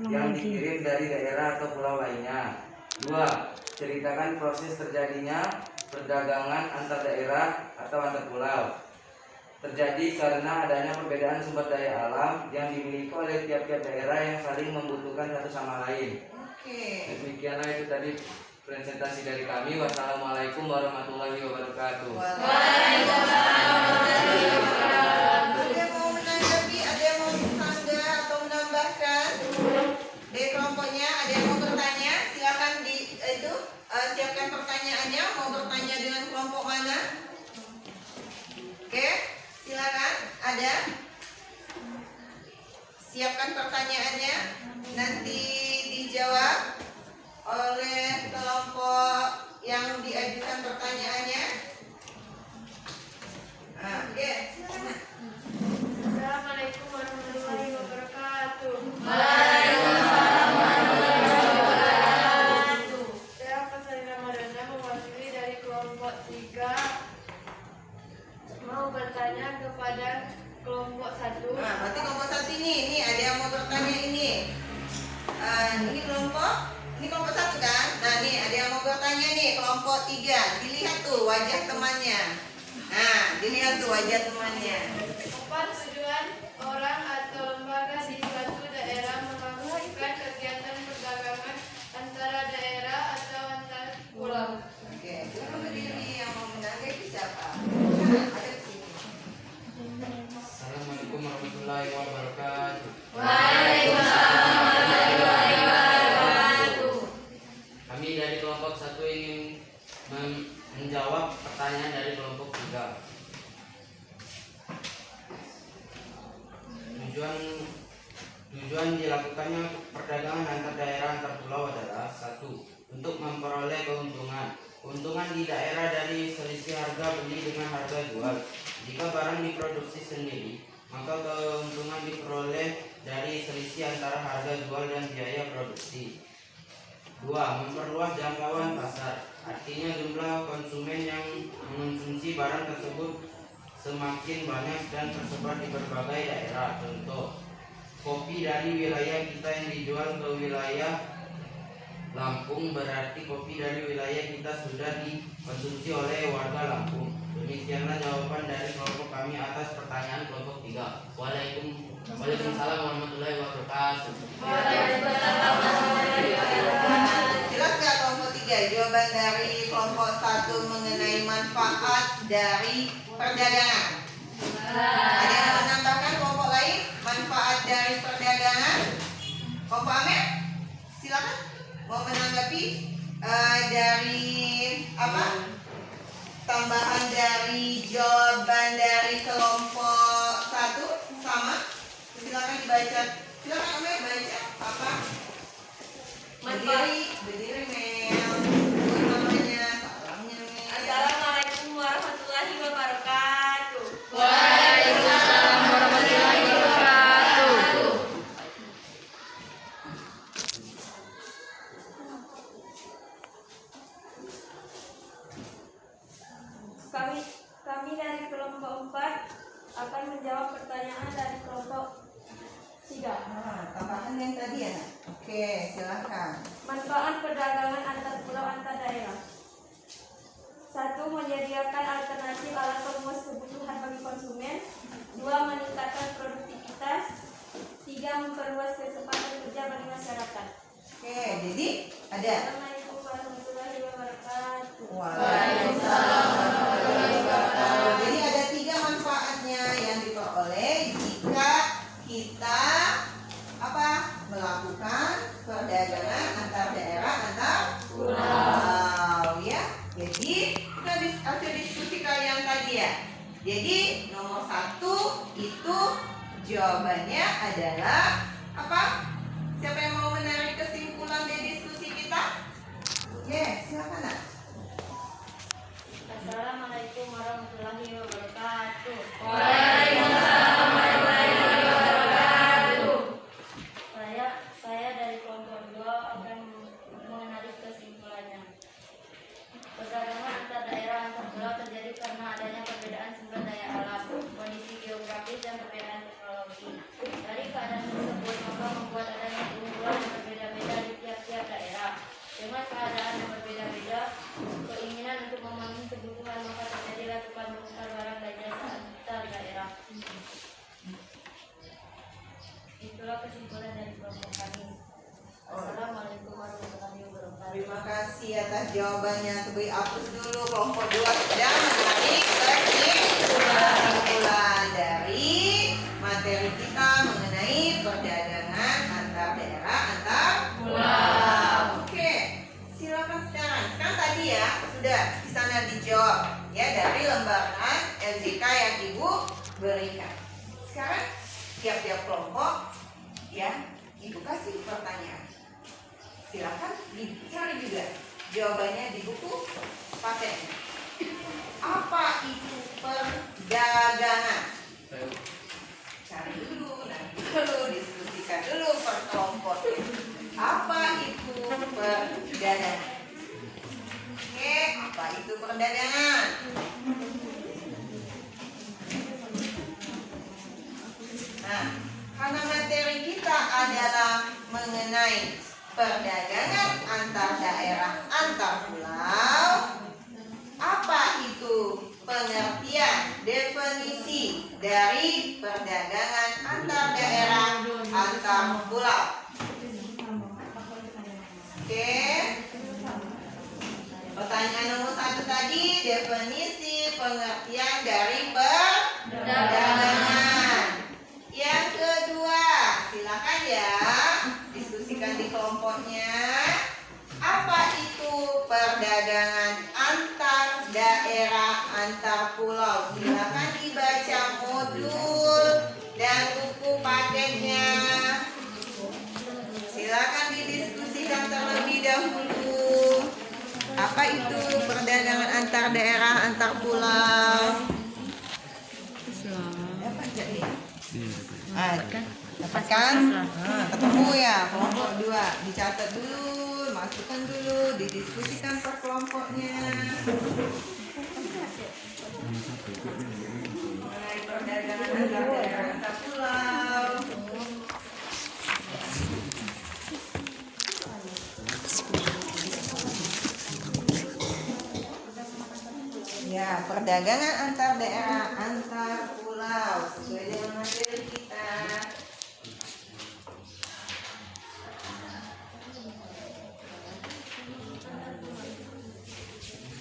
yang dikirim dari daerah atau pulau lainnya. 2. Ceritakan proses terjadinya perdagangan antar daerah atau antar pulau. Terjadi karena adanya perbedaan sumber daya alam yang dimiliki oleh tiap-tiap daerah yang saling membutuhkan satu sama lain. Oke. Demikianlah itu tadi presentasi dari kami. Wassalamualaikum warahmatullahi wabarakatuh. Waalaikumsalam. Ada yang mau menanggapi, ada yang mau menambah atau menambahkan dari kelompoknya, ada yang mau bertanya, silakan siapkan pertanyaannya. Mau bertanya dengan kelompok mana? Oke, silakan. Ada? Siapkan pertanyaannya, nanti dijawab oleh kelompok yang diajukan pertanyaannya. Oke, silakan. Assalamualaikum warahmatullahi wabarakatuh. Waalaikumsalam warahmatullahi wabarakatuh. Saya Fasalina Madana mewakili dari kelompok 3 mau bertanya kepada kelompok 1. Berarti kelompok 1 ini ada yang mau bertanya ini. Ini kelompok 1 kan? Nah, nih ada yang mau bertanya nih, kelompok 3. Dilihat tuh wajah temannya. Nah, dilihat tuh wajah temannya. Apa tujuan orang atau lembaga di suatu daerah melakukan kegiatan perdagangan antara daerah atau antar pulau? Oke, silakan berdiri. Yang mau menanggapi siapa? Ada di sini. Assalamualaikum warahmatullahi wabarakatuh. Waalaikumsalam warahmatullahi wabarakatuh. Kami dari kelompok 1 ingin menjawab pertanyaan dari kelompok 3. Tujuan dilakukannya perdagangan antar daerah antar pulau adalah 1. Untuk memperoleh keuntungan. Keuntungan di daerah dari selisih harga beli dengan harga jual. Jika barang diproduksi sendiri, maka keuntungan diperoleh dari selisih antara harga jual dan biaya produksi. 2. Memperluas jangkauan pasar. Artinya jumlah konsumen yang mengonsumsi barang tersebut semakin banyak dan tersebar di berbagai daerah. Contoh, kopi dari wilayah kita yang dijual ke wilayah Lampung, berarti kopi dari wilayah kita sudah dikonsumsi oleh warga Lampung. Demikianlah jawaban dari kelompok kami atas pertanyaan kelompok 3. Waalaikumsalam warahmatullahi wabarakatuh. Waalaikumsalam warahmatullahi wabarakatuh. Jelas nggak kelompok 3? Jawaban dari kelompok 1 mengenai manfaat dari perdagangan. Ada yang mau menambahkan kelompok lain? Manfaat dari perdagangan? Kelompok Amer? Silakan. Mau menanggapi dari apa? Tambahan dari jawaban dari kelompok 1 sama? Silakan dibaca. Silakan Amer baca apa? Berdiri Mel. Namanya salamnya Mel. Assalamualaikum warahmatullahi wabarakatuh. Waalaikumsalam warahmatullahi wabarakatuh. Kami dari kelompok 4 akan menjawab pertanyaan dari kelompok 3. Tambahan yang tadi ya, Nak? Oke, silakan. Manfaat perdagangan antar pulau antar daerah. 1. Menyediakan alternatif alat pemenuh kebutuhan bagi konsumen. 2. Meningkatkan produktivitas. 3. Memperluas kesempatan kerja bagi masyarakat. Oke, jadi ada. Assalamualaikum warahmatullahi wabarakatuh. Waalaikumsalam warahmatullahi wabarakatuh. Jadi ada 3 manfaatnya yang diperoleh jika kita melakukan perdagangan antar daerah antar pulau ya. Jadi kita hasil diskusi kalian tadi ya. Jadi nomor 1 itu jawabannya adalah apa? Siapa yang mau menarik kesimpulan dari diskusi kita? Silakan Nak. Assalamualaikum warahmatullahi wabarakatuh. Waalaikumsalam warahmatullahi wabarakatuh. Saya dari kelompok 2 akan menarik kesimpulannya. Perdagangan antar daerah antar pulau terjadi karena adanya perbedaan sumber daya alam, kondisi geografis dan perbedaan teknologi. Dari keadaan tersebut maka membuat kasih atas jawabannya. Beri hapus dulu. Kelompok 2 sedang menarik kesimpulan dari materi kita mengenai perdagangan antar daerah antar pulau. Oke, silakan sekarang. Sekarang tadi ya sudah di sana dijawab ya dari lembaran LJK yang Ibu berikan. Sekarang tiap-tiap kelompok ya Ibu kasih pertanyaan. Silakan dicari juga jawabannya di buku paten. Apa itu perdagangan? Cari dulu, nanti dulu diskusikan dulu per kelompok. Apa itu perdagangan? Oke, apa itu perdagangan? Nah, karena materi kita adalah mengenai perdagangan antar daerah antar pulau, apa itu pengertian definisi dari perdagangan antar daerah antar pulau? Oke, pertanyaan nomor 1 tadi, definisi pengertian dari perdagangan. Yang kedua, silakan ya diskusikan di kelompoknya. Apa itu perdagangan antar daerah antar pulau? Silakan dibaca modul dan buku paketnya. Silakan didiskusikan terlebih dahulu. Apa itu perdagangan antar daerah antar pulau? Dapat jadi? Dapat kan? Ketemu ya kelompok 2. Dicatat dulu, masukkan dulu, didiskusikan per kelompoknya. Mengenai perdagangan antar daerah antar pulau. Ya, perdagangan antar daerah antar pulau sesuai dengan materi kita.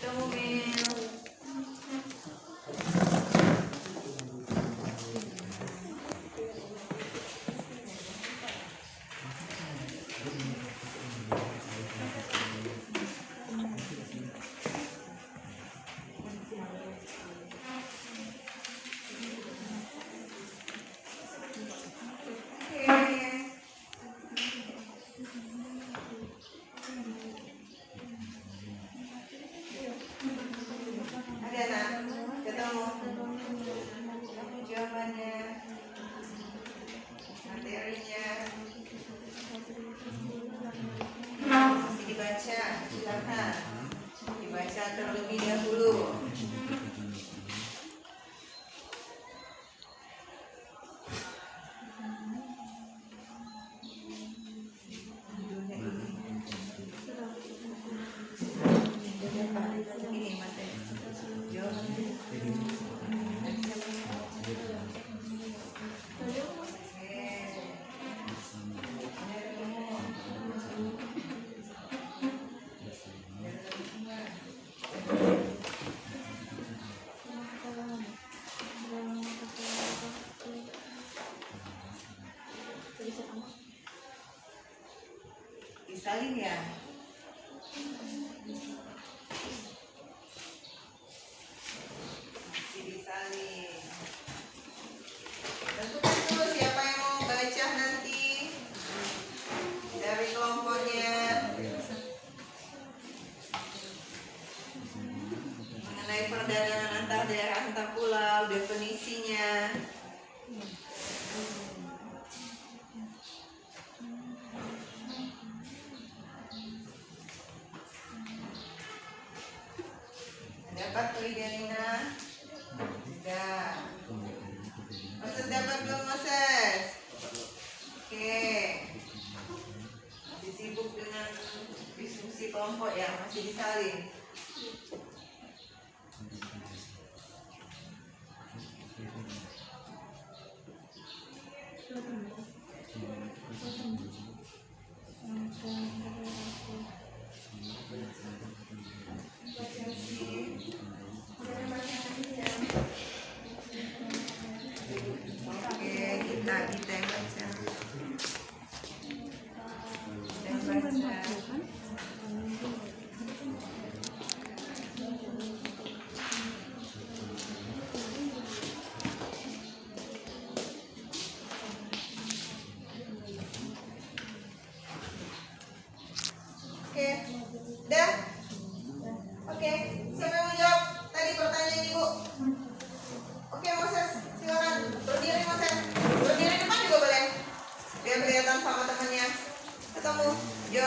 Ketemu Mil. Ada nak? Ketemu? Jawabannya, materinya masih dibaca, silakan dibaca terlebih dahulu. Ini materi. Jawabannya. Disalin ya. Masih disalin. Tentukan dulu siapa yang mau baca nanti dari kelompoknya mengenai perdagangan antar daerah antar pulau, definisinya. Dapat Lidianina? Sudah. Moses dapat belum Moses? Oke. Masih sibuk dengan diskusi kelompok ya, masih disalin.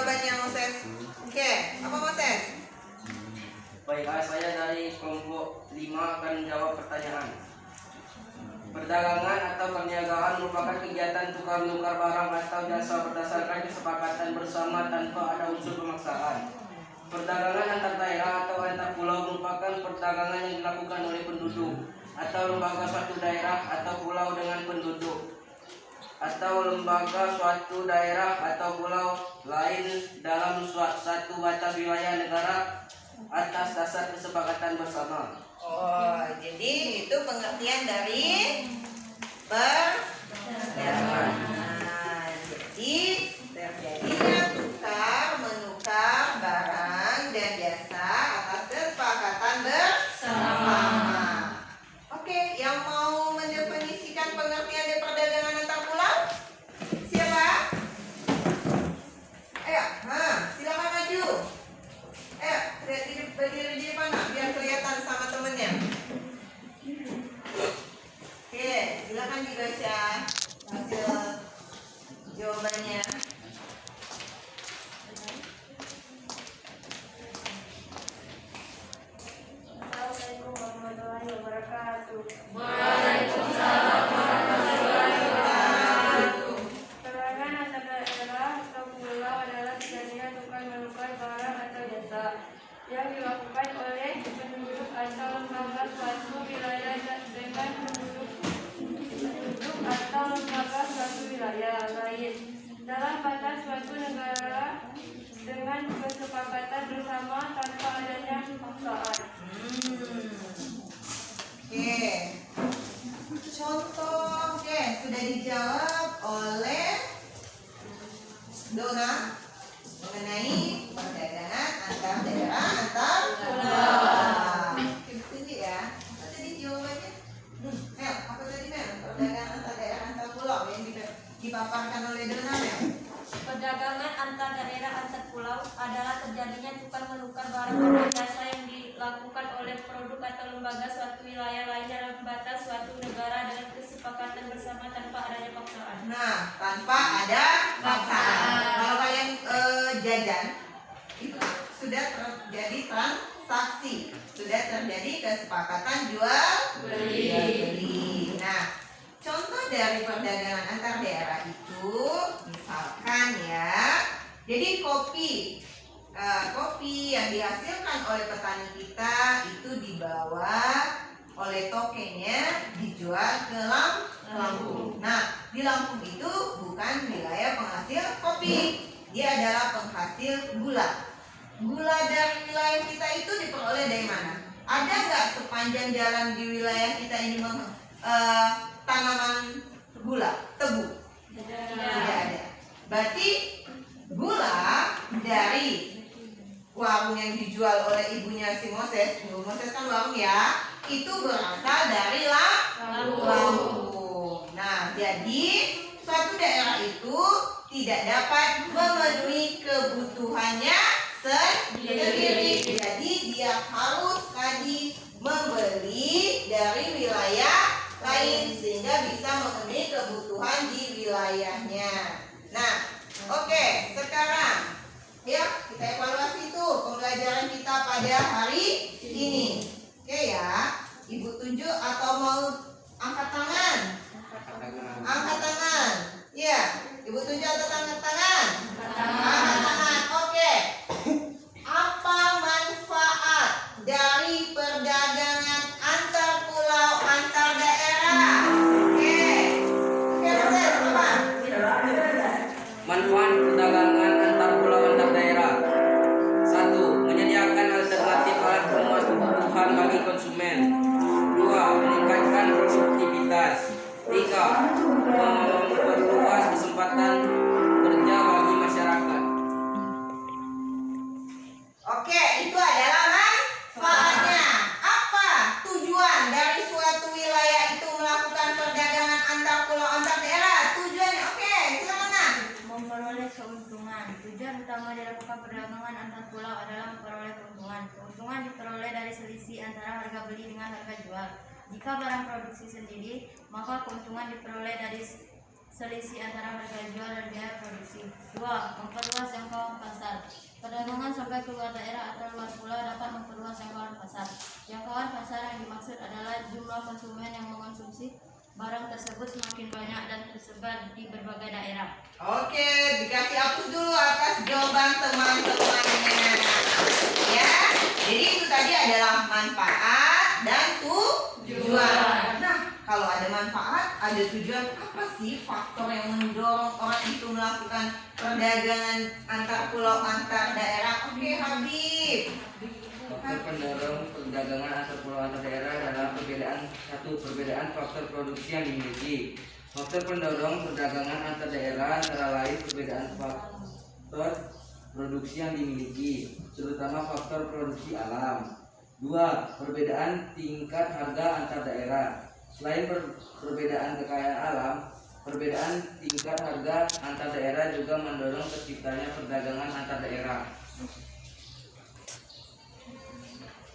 jawabannya Moses? Oke, apa Moses? Baiklah, saya dari kelompok 5 akan menjawab pertanyaan. Perdagangan atau perniagaan merupakan kegiatan tukar menukar barang atau jasa berdasarkan kesepakatan bersama tanpa ada unsur pemaksaan. Perdagangan antar daerah atau antar pulau merupakan perdagangan yang dilakukan oleh penduduk atau lembaga suatu daerah atau pulau dengan penduduk atau lembaga suatu daerah atau pulau lain dalam suatu batas wilayah negara atas dasar kesepakatan bersama. Oh, jadi itu pengertian dari perdagangan. Jadi terjadinya tukar menukar barang dan jasa atas kesepakatan bersama. Oke, yang mau mendefinisikan pengertian dari perdagangan antar pulau? Siapa? Ayo, silakan maju. Ayo, berdiri di depan biar kelihatan sama temennya. Oke, silakan dibaca hasil jawabannya. Assalamualaikum warahmatullahi wabarakatuh. Perdagangan antar daerah atau pulau adalah terjadinya tukar menukar barang atau jasa yang dilakukan oleh penduduk atau lembaga suatu wilayah dengan penduduk atau lembaga suatu wilayah lain dalam batas suatu negara dengan kesepakatan bersama tanpa adanya paksaan. Oke. Contoh, sudah dijawab oleh Dona mengenai perdagangan antar daerah antar pulau. Setuju ya? Apa tadi jawabannya? Mel, apa tadi Mel? Perdagangan antar daerah antar pulau yang dipaparkan oleh Dona Mel. Perdagangan antar daerah antar pulau adalah terjadinya tukar menukar barang dan jasa yang dilakukan oleh produk atau lembaga suatu wilayah lain dalam batas suatu negara dengan kesepakatan bersama tanpa adanya paksaan. Nah, tanpa ada paksaan. Kalau kalian jajan, itu sudah terjadi transaksi, sudah terjadi kesepakatan jual beli. Nah, contoh dari perdagangan antar daerah itu, misalkan ya, jadi kopi yang dihasilkan oleh petani kita itu dibawa oleh tokennya dijual ke Lampung. Nah, di Lampung itu bukan wilayah penghasil kopi, dia adalah penghasil gula. Gula dari wilayah kita itu diperoleh dari mana? Ada nggak sepanjang jalan di wilayah kita ini tanaman gula, tebu? Tidak ada. Berarti gula dari warung yang dijual oleh ibunya si Moses, Ibu Moses kan warung ya, itu berasal dari Lampung. Nah, jadi suatu daerah itu tidak dapat memenuhi kebutuhannya sendiri. Jadi dia harus tadi membeli dari wilayah lain sehingga bisa memenuhi kebutuhan di wilayahnya. Nah, oke, sekarang ya kita evaluasi tuh pembelajaran kita pada hari ini. Oke ya, Ibu tunjuk atau mau angkat tangan? Angkat tangan. Ya, Ibu tunjuk atau angkat tangan? Angkat tangan. Oke. Apa manfaat dari perdagangan antar pulau antar daerah? Oke, Moses, apa? Manfaat perdagangan antar pulau antar daerah. 1. Menyediakan alternatif alat pemuas kebutuhan bagi konsumen. 2. Meningkatkan produktivitas. 3. Memperluas kesempatan kerja bagi masyarakat. Oke, itu adalah manfaatnya. Apa tujuan dari suatu wilayah itu melakukan perdagangan antar pulau antar daerah? Tujuannya, oke, silakan Nan. Memperoleh keuntungan. Tujuan utama dilakukan perdagangan antar pulau adalah memperoleh keuntungan. Keuntungan diperoleh dari selisih antara harga beli dengan harga jual. Jika barang produksi sendiri, maka keuntungan diperoleh dari selisih antara harga jual dan biaya produksi. 2. Memperluas jangkauan pasar. Perdagangan sampai ke luar daerah atau luar pulau dapat memperluas jangkauan pasar. Jangkauan pasar yang dimaksud adalah jumlah konsumen yang mengonsumsi barang tersebut semakin banyak dan tersebar di berbagai daerah. Oke, dikasih hapus dulu atas jawaban teman-temannya. Ya, jadi itu tadi adalah manfaat dan tujuan. Nah, kalau ada manfaat, ada tujuan, apa sih faktor yang mendorong orang itu melakukan perdagangan antar pulau, antar daerah? Oke, Habib. Faktor pendorong perdagangan antar pulau antar daerah adalah perbedaan faktor produksi yang dimiliki. Faktor pendorong perdagangan antar daerah antara lain perbedaan faktor produksi yang dimiliki, terutama faktor produksi alam. 2. Perbedaan tingkat harga antar daerah. Selain perbedaan kekayaan alam, perbedaan tingkat harga antar daerah juga mendorong terciptanya perdagangan antar daerah.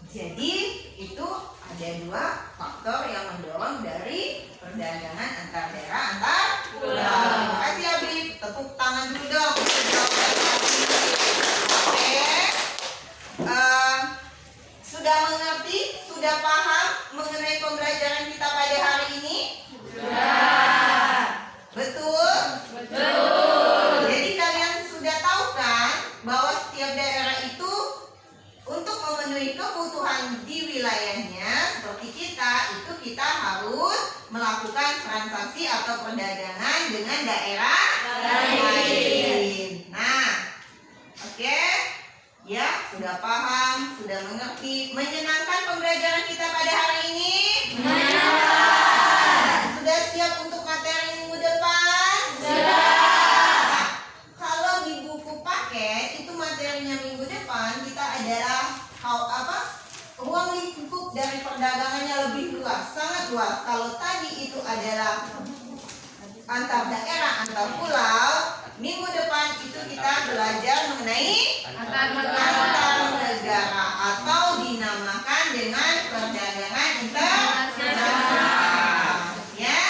Jadi itu ada 2 faktor yang mendorong dari perdagangan antar daerah, antar pulau. Terima kasih Habib. Tepuk tangan dulu dong untuk jawaban Habib. Oke. Sudah mengerti? Sudah paham mengenai pembelajaran kita pada hari ini? Sudah. Betul? Betul. Jadi kalian sudah tahu kan bahwa setiap daerah itu untuk memenuhi kebutuhan di wilayahnya seperti kita harus melakukan transaksi atau perdagangan dengan daerah lain. Nah, oke, ya sudah paham, sudah mengerti. Menyenangkan pembelajaran kita pada hari ini? Menyenangkan. Sudah siap untuk materi minggu depan? Sudah. Kalau di buku paket itu materinya minggu depan kita adalah ruang lingkup dari perdagangannya lebih luas, sangat luas. Kalau tadi itu adalah antar daerah, antar pulau, minggu depan itu kita belajar mengenai antar negara atau dinamakan dengan perdagangan internasional. Ya,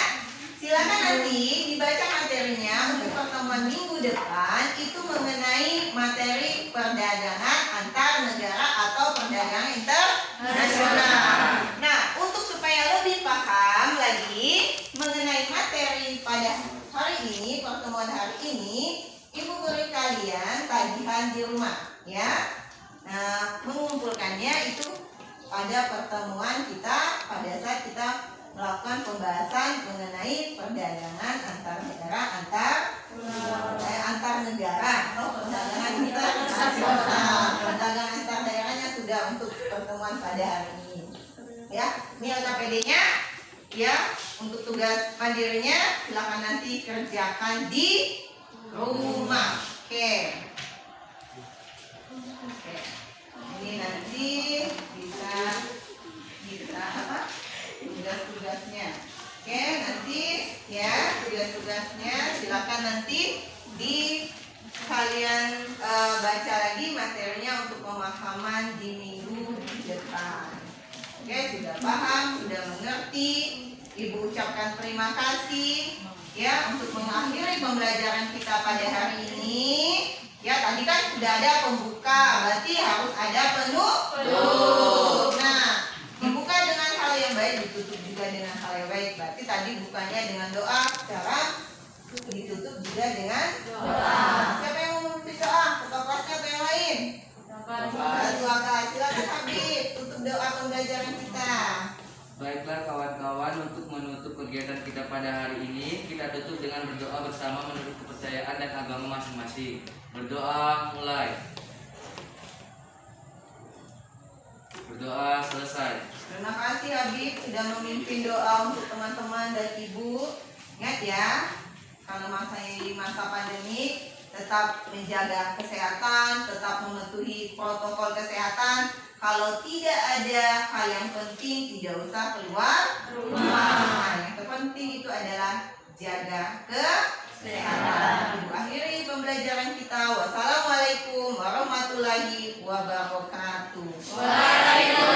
silakan nanti dibaca materinya untuk pertemuan minggu depan itu mengenai materi perdagangan antar negara atau perdagangan internasional. Nah, untuk supaya lebih paham lagi mengenai materi pada hari ini, pertemuan hari ini, Ibu beri kalian tagihan di rumah, ya. Nah, mengumpulkannya itu pada pertemuan kita pada saat kita melakukan pembahasan mengenai perdagangan antar daerah, antar negara atau perdagangan internasional. Perdagangan antar daerahnya sudah untuk pertemuan pada hari ini. Ya, ini LKPD-nya. Ya, untuk tugas mandirinya silakan nanti kerjakan di rumah. Oke. Ini nanti bisa kita tugas-tugasnya. Oke, nanti ya tugas-tugasnya silakan nanti di kalian baca lagi materinya untuk pemahaman di minggu depan. Oke, sudah paham, sudah mengerti. Ibu ucapkan terima kasih ya untuk mengakhiri pembelajaran kita pada hari ini. Ya, tadi kan sudah ada pembuka, berarti harus ada penutup. Nah, dibuka dengan hal yang baik, ditutup juga dengan hal yang baik. Berarti tadi bukanya dengan doa, sekarang ditutup juga dengan doa. Siapa yang mau memimpin doa? Ketua kelasnya atau yang lain? Ketua kelas, silakan Habib, tutup doa pembelajaran kita. Baiklah kawan-kawan, untuk menutup kegiatan kita pada hari ini, kita tutup dengan berdoa bersama menurut kepercayaan dan agama masing-masing. Berdoa mulai. Berdoa selesai. Terima kasih Habib sudah memimpin doa untuk teman-teman dan ibu. Ingat ya, kalau masa pandemi tetap menjaga kesehatan, tetap mematuhi protokol kesehatan. Kalau tidak ada hal yang penting, tidak usah keluar rumah. Yang terpenting itu adalah jaga kesehatan. Ibu akhiri pembelajaran kita. Wassalamualaikum warahmatullahi wabarakatuh.